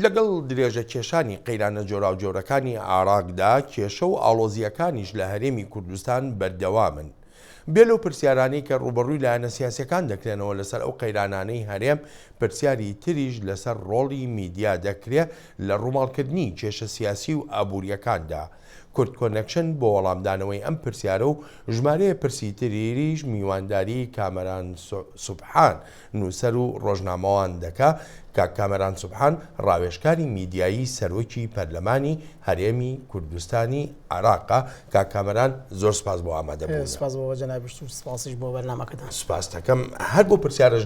لەگەڵ درێژە کێشانی قەیرانە جۆراوجۆرەکانی عێراقدا کێشە و ئاڵۆزیەکانیش لە هەرێمی کوردستان بەردەوامن. بێلو پرسیارانی کە ڕوبەڕووی لایەنە سیاسیەکان دەکرێنەوە لەسەر ئەو قەیرانانەی هەرێم، پرسیاری تریش لەسەر ڕۆڵی میدیا دەکرێت لە ڕووماڵکردنی کێشە سیاسی و ئابوووریەکاندا. کورد کۆنەکشن بۆ وەڵامدانەوەی ئەم پرسیارە و ژمارەیە پرسی تریش میوانداری کامەران سوبحان نووسەر و ڕۆژنامەوان دەکا کە کامەران سوبحان ڕاوێژکاری میدیایی سەرۆکی پەرلەمانی هەرێمی کوردستانی عێراقا. کامەران زۆر سپاس بۆ ئامادەبوون. سپاس بۆ جەناب بەشتوور، سپاسیش بۆ بەرنامەکەتان. سپاس دەکەم. هەر بۆ پرسیارش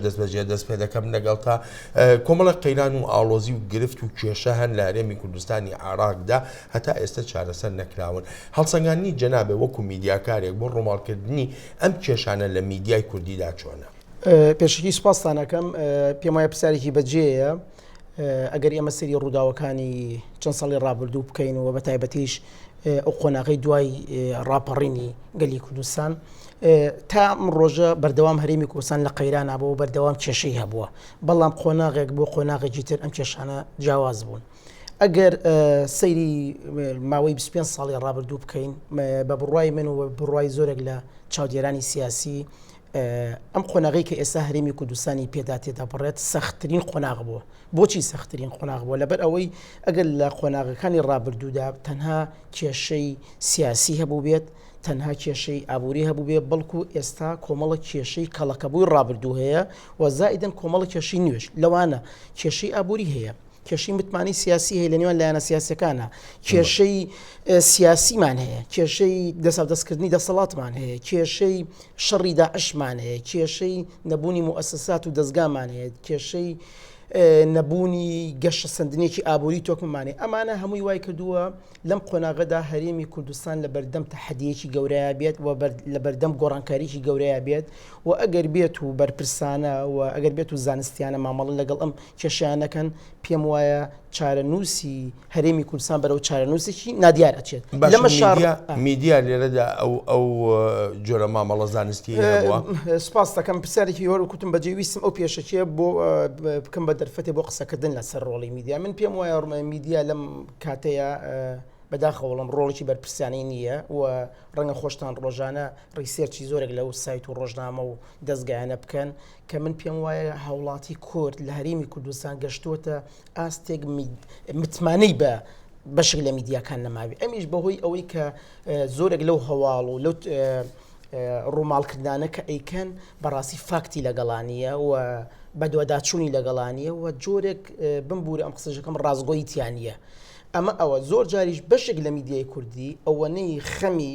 دەست پێ دەکەم لەگەڵ تا کۆمەڵە قەیران و ئاڵۆزی و گرفت و کێشە هەن لە هەرێمی کوردستانی عێراقدا هەتا ئێستا چارەسەر نەکراون. هەڵسەنگاندنی جەنابێ وەکو میدیاکارێک بۆ ڕووماڵکردنی ئەم کێشانە لە میدیای کوردیدا چۆنە؟ پێشکی سپاسانەکەم. پێم وایە پرسیارێکی بەجێیە. ئەگەر ئێمە سەری ڕووداوەکانی چەند ساڵی ڕابردوو بکەینەوە بە تایبەتیش ئەو قۆناغی دوای ڕاپەڕینی گەلی کوردستان تا ئەم ڕۆژە بەردەوام هەرێمی کوردستان لە قەیران بووە و بەردەوام کێشەی هەبووە، بەڵام قۆناغێک بۆ قۆناغێکی تر ئەم کێشانە جیاواز بوون. ئەگەر سەیری ماوەی 25 ساڵی ڕابردوو بکەین بە بڕوای من و بڕوای زۆرێک لە چاودێرانی سیاسی، ئەم قۆناغی کە ئێستا هەرێمی کوردستانی پێدا تێدا بڕێت سەختترین قۆناغ بووە. بۆچی سەختترین قۆناغ بووە؟ لەبەر ئەوەی ئەگەر لە قۆناغەکانی ڕابردوودا تەنها کێشەی سیاسی هەبوو بێت، تەنها کێشەی ئابووری هەبوو بێت، بەڵکو ئێستا کۆمەڵە کێشەی کەڵەکەبووی ڕابردوو هەیە و زائیدەن کۆمەڵە کێشەی نوێش لەوانە کێشەی ئابووری هەیە، کێشەی متمانی سیاسی هەیە لە نێوان لایەنە سیاسەکانە، کێشەی سیاسیمان هەیە، کێشەی دەستکردنی دەسەڵاتمان هەیە، کێشەی شەڕی داعشمان هەیە، کێشەی نەبوونی موئەسسات و دەستگامان هەیە، کێشەی نەبوونی گەشە سندنێکی ئابووری تۆکممانێ. ئەمانە هەمووی وای کردووە لەم قۆناغەدا هەرێمی کوردستان لە بەردەم تەحەدیەکی گەورەیە بێت و لە بەردەم گۆڕانکاریی گەورەیە بێت و ئەگەر بێت و بەرپرسانە و ئەگەر بێت و زانستیانە مامەڵە لەگەڵ ئەم کێشیانەکەن، پێم وایە چارەنووسی هەرێمی کوردستان بەرەو چارەنووسێکی نادیار ئەچێت. لەمە میدیا لێرەدا ئەو جۆرە مامەڵە زانستی هەبووە. سپاس دەکەم. پرسیارێکی هۆر وکوتم بەجێ ویستم ئەو پێشەکیە بۆ بکەم بە دەرفەتێ بۆ قسەکردن لەسەر ڕۆڵی میدیا. من پێم وایە میدیا لەم کاتەیە بەداخەوەڵم ڕۆڵێکی بەرپرسیانی نییە و ڕەنگە خۆشتان ڕۆژانە ڕیسێرچی زۆرێک لەو سایت و ڕۆژنامە و دەستگایانە بکەن کە من پێم وایە هاوڵاتی کورد لە هەرێمی کوردستان گەشتووەتە ئاستێک متمانەی بە بەشێک لە میدیاکان نەماوی. ئەمیش بەهۆی ئەوەی کە زۆرێک لەو هەواڵ و لەو ڕووماڵکردانە کە ئەیکەن بەڕاستی فاکتی لەگەڵانیە و بەدواداچوونی لەگەڵانیە و جۆرێک بمبورە ئەم قسەژەکەم ڕازگۆیی تیانە. ئەمە ئەوە زۆر جاریش بەشێک لە میدیای کوردی ئەوەنەی خەمی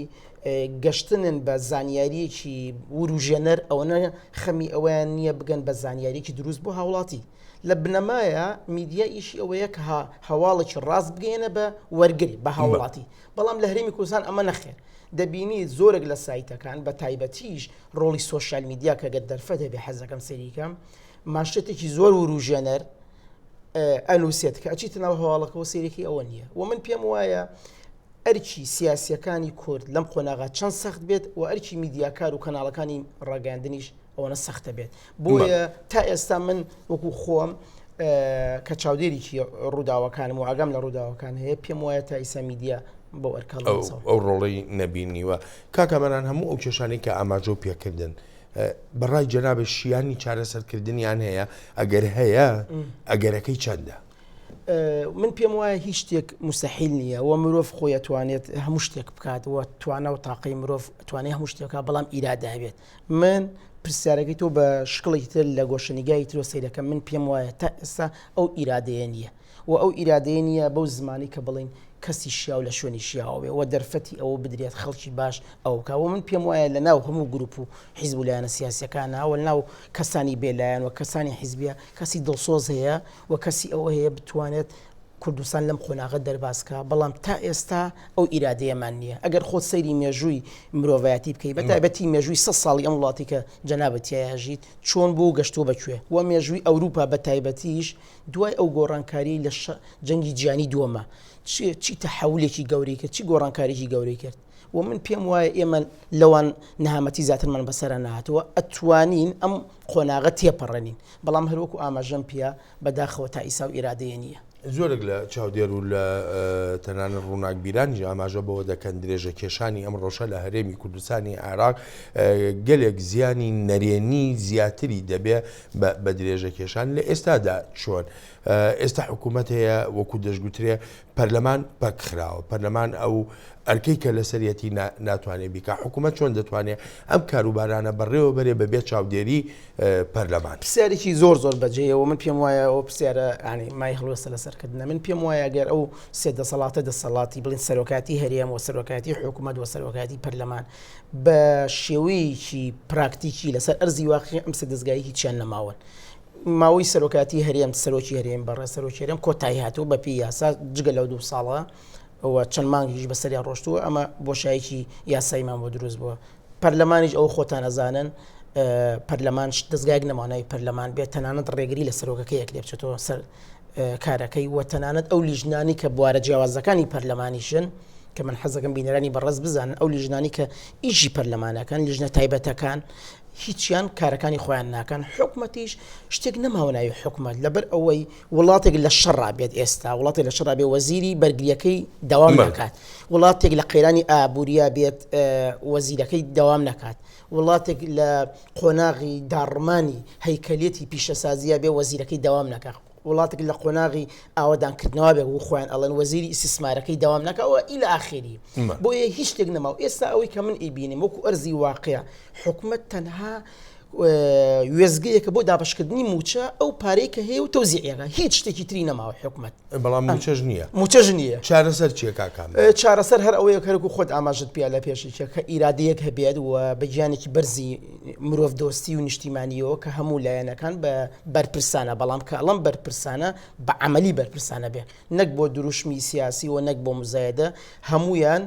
گەشتنن بە زانیاریەکی وروژێنەر، ئەوەنە خەمی ئەویان نییە بگەن بە زانیاریەکی دروست بۆ هاوڵاتی. لە بنەمایە میدیا ئیشی ئەوەیە کە هەواڵێکی ڕاست بگەێنە بە وەرگری بە هاوڵاتی، بەڵام لە هەرێمی کوردستان ئەمە نەخێر. دەبینی زۆرێک لە سایتەکان بە تایبەتیش ڕۆڵی سۆشیال میدیا کە گەت دەرفەتە بێ حەزەکەم سەریکەم ماشێتێکی زۆر وروژێنەر ئەنووسێت کە ئەچیتە ناو هەواڵەکەەوە سێرێکی ئەوە نییە. و من پێم وایە ئەرکی سیاسیەکانی کورد لەم قۆناغا چەند سەخت بێت و ئەرکی میدیاکار و کەناڵەکانی ڕاگەاندنیش ئەوەنە سەختە بێت. بۆیە تا ئێستا من وەکو خۆم کە چاودێریی ڕووداوەکانم و ئاگام لە ڕووداوەکان هەیە، پێم وایە تا ئیسا میدیا بۆ ئەرکاڵ ئەو ڕۆڵی نەبینیوە. کاکەمەران هەموو ئەو کێشانەی کە ئاماژە و پێکردن بەڕای جەنابێت شیانی چارەسەرکردنیان هەیە؟ ئەگەر هەیە ئەگەرەکەی چەندە؟ من پێم وایە هیچ شتێک مستەحیل نییە و مرۆڤ خۆی توانێت هەموو شتێک بکات و توانە و تاقی مرۆڤ توانێت هەموو شتێکە، بەڵام ئیرادا هەبێت. من پرسیارەکەی تۆ بە شکڵی تر لە گۆشەنیگای ترۆ سەیرەکە، من پێم وایە تا ئێستا ئەو ئیرادەیە نییە و ئەو ئیرادەیە نییە بەو زمانی کە بڵین کەسی شیا و لە شوێنی شیاوێ و دەرفەتی ئەوە بدرێت خەڵکی باش ئەو کاوە. من پێم وایە لە ناو هەموو گروپ و حیزب و لایەنە سیاسیەکانەوە لە ناو کەسانی بێلایەن و کەسانی حیزبیە کەسی دڵسۆز هەیە و کەسی ئەوە هەیە بتوانێت کوردستان لەم قۆناغە دەرباسکە، بەڵام تا ئێستا ئەو ئیرادەیەمان نییە. ئەگەر خۆت سەیری مێژووی مرۆڤایەتی بکەیت، بەتایبەتی مێژووی 100 ساڵی ئەم وڵاتی کە جەنابەتیایەژیت چۆن بۆ گەشتۆ بەکوێ و مێژووی ئەوروپا بەتایبەتیش دوای ئەو گۆڕانکاری لە جەنگی جیهانی دووەمە چی تەحەولێکی گەورەی کرد، چی گۆڕانکاریی گەورەی کرد. و من پێم وایە ئێمە لەوان نەهامەتی زیاترمان بەسەرە نهاتەوە ئەتوانین ئەم قۆناغە تێپەڕێنین، بەڵام هەروەکو ئاماژەم پێە بەداخەوە تا ئیسا و ئیرادەیە نییە. زۆرێک لە چاودێر و لە تەنانەت ڕووناکبیرانی ئاماژە بەوە دەکەن درێژە کێشانی ئەم ڕۆژە لە هەرێمی کوردستانی عێراق گەلێک زیانی نەرێنی زیاتری دەبێ بە درێژە کێشان لە ئێستادا چۆن ئێستا حکوومەت هەیە وەکو دەستگوترێ پەرلەمان پەکخراوە پەرلەمان ئەو ئەرکەی کە لە سەرەتی ناتوانێت بیکە حکوومەت چۆن دەتوانێت ئەم کاروبارانە بەڕێوە بەرێ بەبێ چاودێری پەرلەمان پرسیارێکی زۆر بەجێەوە من پێم وایە ئەو پرسیارە ینی مای هەڵوەستە لەسەرکردنە من پێم وایە گەر ئەو سێ دەسەڵاتە دەسەڵاتی بڵین سەرۆکاتی هەرێم و سەرۆکاتی حکوومەت و سەرۆکاتی پەرلەمان بە شێوەیەکی پراکتیکی لەسەر ئەرزی واقعی ئەم سێ دەستگای هیچیان نەماون ماوەی سەرۆکاتی هەرێم سەرۆکی هەرێم بەڕێ سەرۆکی هەرێم کۆتایی هاتوو بە پێی یاسا جگە لەو 2 ساڵە ئەوە چەند مانگیش بەسەریان ڕۆشتووە ئەمە بۆشایکی یاسایمان بۆ دروست بووە پەرلەمانیش ئەو خۆتان ئەزانن پەرلەمان دەستگایەک نەمانەوەی پەرلەمان بێت تەنانەت ڕێگری لە سەرۆکەکەیەک لێ بچێتەوە سەر کارەکەی وە تەنانەت ئەو لیژنانی کە بوارە جیاوازەکانی پەرلەمانیشن کە من حەزەکەم بینەرانی بەڕێز بزانن ئەو لیژنانی کە ئیشی پەرلەمانەکان لیژنە تایبەتەکان هیچیان کارەکانی خۆیان ناکەن حکومەتیش شتێک نەماوە ناوی حکومەت لەبەر ئەوەی وڵاتێک لە شەڕا بێت ئێستا وڵاتێک لە شەڕا بێ وەزیری بەرگریەکەی داوام ناکات وڵاتێک لە قەیرانی ئابووریا بێت وەزیرەکەی داوام ناکات وڵاتێک لە قۆناغی داڕمانی هەیکەلێتی پیشەسازیە بێ وەزیرەکەی داوام ناکات وڵاتێک لە قۆناغی ئاوادانکردنەوە بێ و خۆیان ئەڵەن وەزیری ئیسیسمارەکەی داوام ناکەوە ئیلە ئاخری بۆیە هیچ شتێک نەماوە ئێستا ئەوەی کە من ئیبینیم وەکو ئەرزی واقعە حکومەت تەنها وێزگەیەکە بۆ دابشکردنی موچە ئەو پارەی کە هەیە و تەوزیعەکە هیچ شتێکی تری نەماوە حکومەت بەڵام موچەش نییە موچەش نییە چارەسەر چیە کاکام چارەسەر هەر ئەوەیە کەرەکو خۆت ئاماژت پیا لە پێشێکە کە ئیرادەیەک هەبێت و بە گیانێکی بەرزی مرۆڤ دۆستی و نیشتیمانیەوە کە هەموو لایەنەکان بە بەرپرسانە بەڵام کە ئەڵەم بەرپرسانە بە عەمەلی بەرپرسانە بێ نەک بۆ دروشمی سیاسی و نەک بۆ مزایدە هەمویان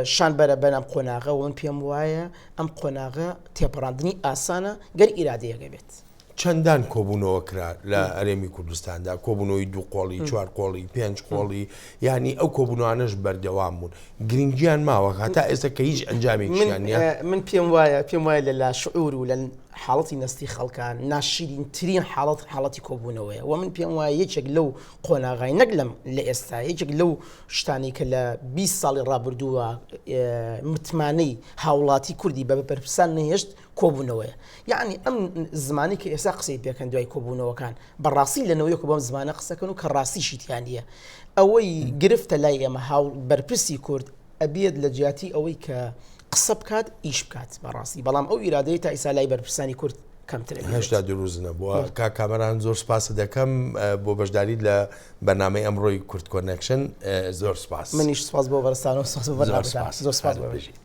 شان بەرە بەنام قۆناغە و من پێم وایە ئەم قۆناغە تێپەڕاندنی ئاسانە گەر ئیرادەیەکە بێت چەندان کۆبوونەوە کرا لە هەرێمی کوردستاندا کۆبوونەوەی 2 قۆڵی 4 قۆڵی 5 قۆڵی ینی ئەو کۆبوونەوانش بەردەوام بوون گرنگیان ماوە هەتا ئێستا کە هیچ ئەنجامێکیان نییە من پێم وایە لە شعور و لە حاڵەتی نستی خەڵکان ناشرینترین حاڵەتی کۆبوونەوەیە و من پێم وایە یەکێک لەو قۆناغای نەک لە ئێستا یەکێک لەو شتانی کە لە 20 ساڵی ڕابردووە متمانەی هاوڵاتی کوردی بە بەرپرسان نەهێشت کۆبوونەوەیە یعنی ئەم زمانی کە ئێستا قسەی پێکەن دوای کۆبوونەوەکان بەڕاستی لەنەوەیەک بەم زمانە قسەکەن و کە ڕاستیشیتیان نیە ئەوەی گرفتە لای ئێمە هاو بەرپرسی کورد ئەبێت لە جیاتی ئەوەی کە قسە بکات ئیش بکات بەڕاستی بەڵام ئەو ئیرادەی تا ئیسا لای بەرپرسانی کورد هێشتا دروست نەبووە کامەران زۆر سپاسە دەکەم بۆ بەشداریت لە بەنامەی ئەمڕۆی کورد کۆنێکشن زۆر سپاس منیش سپاس بۆ بەرستان و زۆر سپاس